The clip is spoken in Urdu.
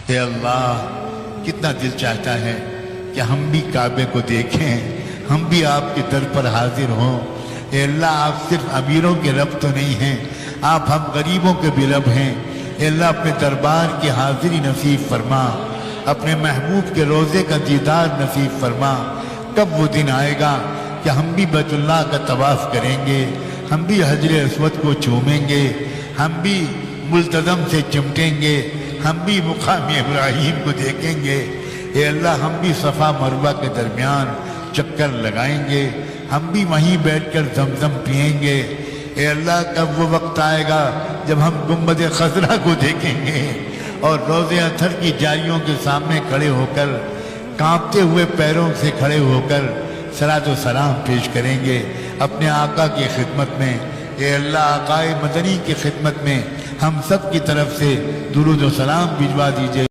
اے اللہ کتنا دل چاہتا ہے کہ ہم بھی کعبے کو دیکھیں، ہم بھی آپ کے در پر حاضر ہوں۔ اے اللہ آپ صرف امیروں کے رب تو نہیں ہیں، آپ ہم غریبوں کے بھی رب ہیں۔ اے اللہ اپنے دربار کی حاضری نصیب فرما، اپنے محبوب کے روضے کا دیدار نصیب فرما۔ کب وہ دن آئے گا کہ ہم بھی بیت اللہ کا طواف کریں گے، ہم بھی حجر اسود کو چومیں گے، ہم بھی ملتزم سے چمٹیں گے، ہم بھی مقام ابراہیم کو دیکھیں گے۔ اے اللہ ہم بھی صفا مروہ کے درمیان چکر لگائیں گے، ہم بھی وہیں بیٹھ کر زمزم پئیں گے۔ اے اللہ کب وہ وقت آئے گا جب ہم گنبد خضرا کو دیکھیں گے اور روضہ اطہر کی جالیوں کے سامنے کھڑے ہو کر کانپتے ہوئے پیروں سے کھڑے ہو کر صلاۃ و سلام پیش کریں گے اپنے آقا کی خدمت میں۔ اے اللہ آقائے مدنی کی خدمت میں ہم سب کی طرف سے درود و سلام بھجوا دیجئے۔